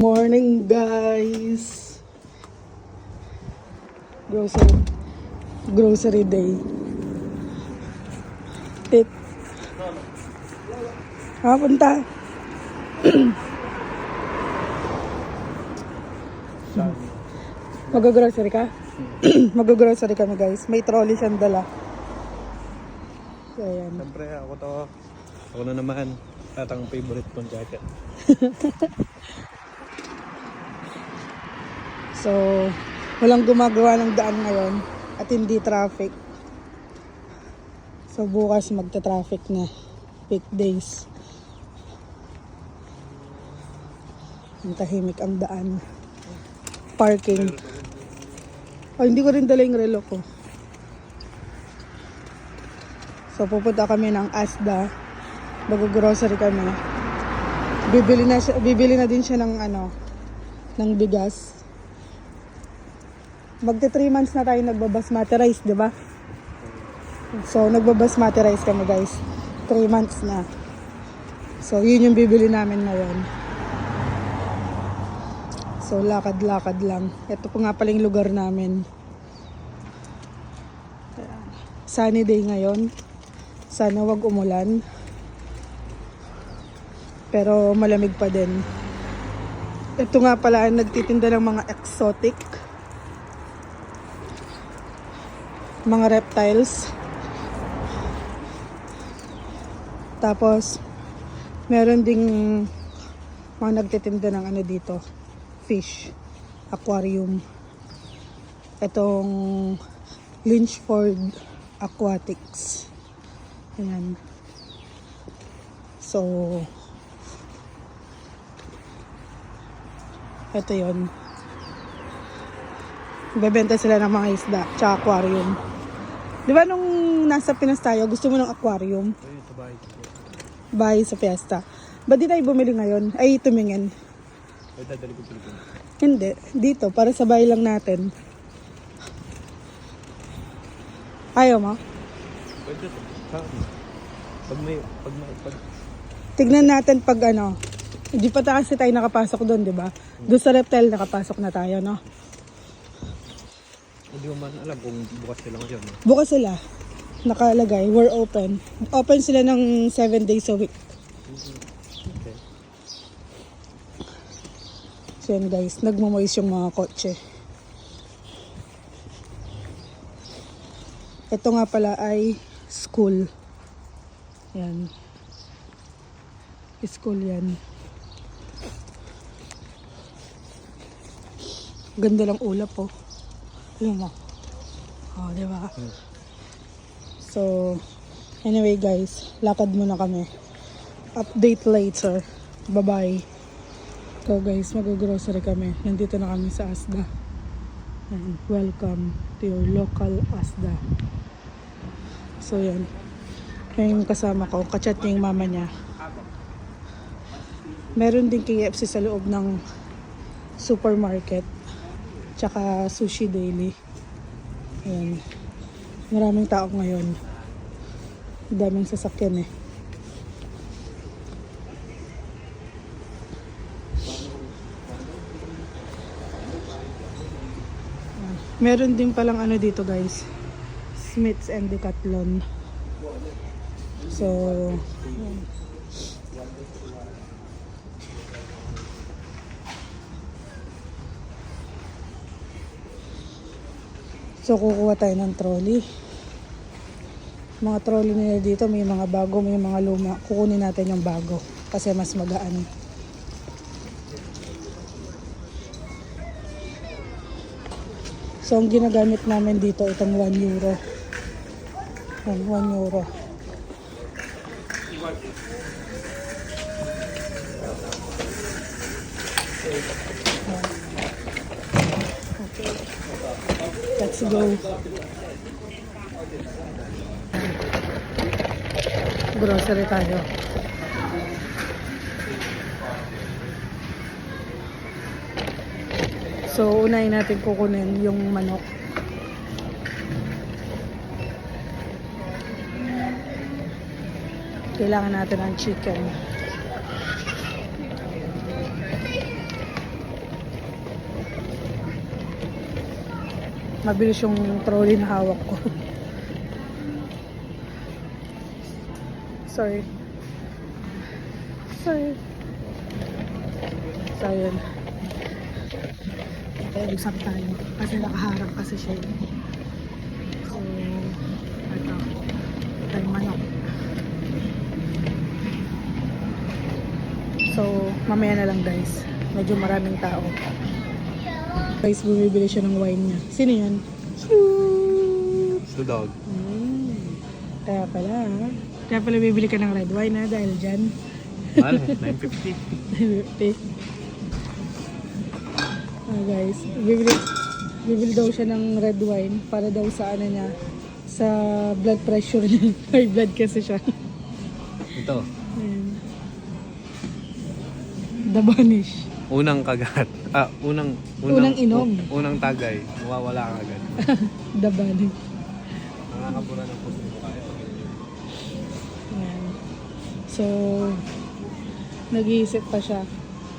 Morning guys. Grocery day. Tit. Punta. Mag-grocery ka? Mag-grocery kami guys. May trolley siyang dala. So ayan. Siyempre ako to. Ako na naman. At ang favorite kong jacket. So, walang gumagawa ng daan ngayon at hindi traffic. So, bukas magta-traffic na. Peak days. Ang tahimik ang daan. Parking. Oh, hindi ko rin dala yung relo ko. So, pupunta kami ng Asda. Mag-grocery kami. Bibili na din siya ng ng bigas. Magti 3 months na tayo nagbabasmati rice, di ba? So, nagbabasmati rice kami guys. 3 months na. So, yun yung bibili namin ngayon. So, lakad-lakad lang. Ito po nga pala yung lugar namin. Sunny day ngayon. Sana wag umulan. Pero malamig pa din. Ito nga pala nagtitinda ng mga exotic. Mga reptiles. Tapos meron ding mga nagtitinda ng dito, fish aquarium. Itong Lynchford Aquatics. Ayan. So ito yon. Bebenta sila ng mga isda tsaka aquarium. Di ba nung nasa Pinas tayo, gusto mo ng aquarium? Ay, ito bahay. Bahay sa Fiesta. Ba't di tayo bumili ngayon? Ay, tumingin. Ay, dadali ko Pilipinas. Hindi. Dito, para sa bahay lang natin. Ayaw mo? Pwede ito. Pag Tignan natin pag Hindi pa kasi tayo nakapasok doon, di ba? Doon sa reptile nakapasok na tayo, no? hindi mo man alam kung bukas sila ngayon. No? Bukas sila. Nakalagay, we're open. Open sila ng 7 days a week. Okay. So yan guys, nagmamoist yung mga kotse. Ito nga pala ay school. Yan. School yan. Ganda lang ulap po. Alam mo. Oh, di ba? So, anyway guys, lakad muna kami. Update later. Bye-bye. So guys, mag-grocery kami. Nandito na kami sa Asda. And welcome to your local Asda. So yan. Yung kasama ko, kachat niya yung mama niya. Meron din KFC sa loob ng supermarket. Tsaka Sushi Daily. Ayan. Maraming tao ngayon. Daming sasakyan eh. Meron din palang dito guys. Smiths and Decathlon. So, ayan. So, kukuha tayo ng trolley. Mga trolley nila dito, may mga bago, may mga luma. Kukunin natin yung bago kasi mas magaan. So, ang ginagamit namin dito, itong 1 euro. 1 euro. Okay. Let's go. Grocery tayo. So, unahin natin kukunin yung manok. Kailangan natin ng chicken. mabilis yung trolley na hawak ko. Sorry. So, yun. Okay, exam tayo. Kasi nakaharap kasi siya. So, ito. Tayo manok. So, mamaya na lang guys. Medyo maraming tao. Guys, bumibili siya ng wine niya. Sino yan? It's the dog. Kaya pala, ha? Kaya pala bibili ka ng red wine, ha? Dahil dyan. Mahal, 950. 50. Guys, bibili daw siya ng red wine para daw sa ano niya, sa blood pressure niya. High blood kasi siya. Ito, Ayan. The Banish. unang kagat. Unang inom. Unang tagay. Mawawala ka agad. The Banish. Nakakabura ng puso mo kaya. Ayan. So, nag-iisip pa siya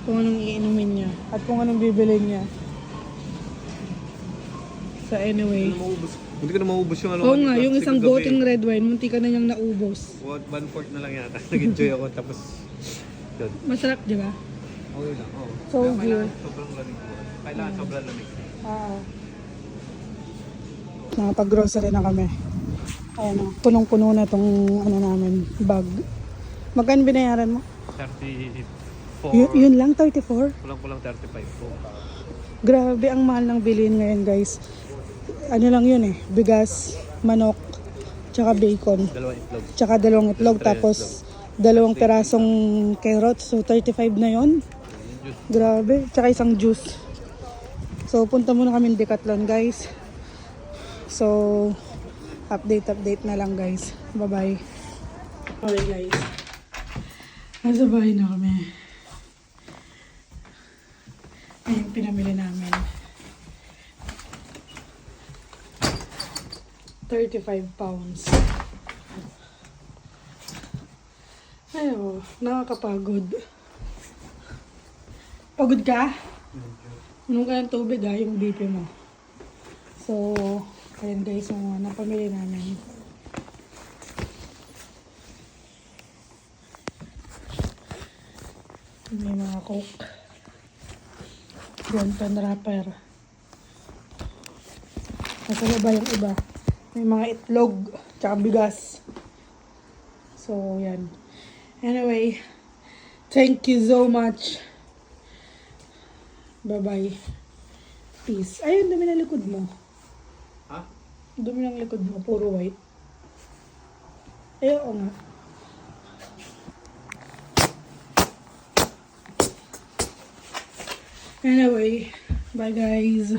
kung anong iinumin niya at kung anong bibilin niya. So anyway, Hindi ko na maubos yung ano. oo nga, kanina, yung kasi isang kagabi, goteng red wine, munti ka na niyang naubos. 1/4 na lang yata. Nag-enjoy ako tapos yun. Masarap, di ba? Okay lang. Oh. So Kaya good. kailangan sobrang lamig mo. Kailangan sobrang lamig. Oo. Nakapag-grocery na kami. Ayan o, punong-puno na tong ano namin, bag. Magkano binayaran mo? 34. Yun lang, 34? Kulang-kulang 35 po. Grabe, ang mahal ng bilhin ngayon guys. Ano lang yun eh, bigas, manok, tsaka bacon. Dalawang itlog. Tsaka dalawang itlog, tapos dalawang perasong carrots. So 35 na yon. Grabe, tsaka isang juice. So punta muna kami Decathlon guys. So update na lang guys. Bye bye. Okay guys, nasa bahay na kami. Ayun, pinamili namin. 35 pounds. Ayo, nakakapagod. Pagod ka? Anong ka ng tubig ha, yung BP mo. So, ayan guys, yung mga napamili namin. May mga coke. Yan, pen wrapper. Nasa baba yung iba. May mga itlog, tsaka bigas. So, yan. Anyway, thank you so much. Bye-bye. Peace. Ayun, dumi ng likod mo. Ha? Dumi ng likod mo, puro white. Ayun nga. Anyway, bye guys.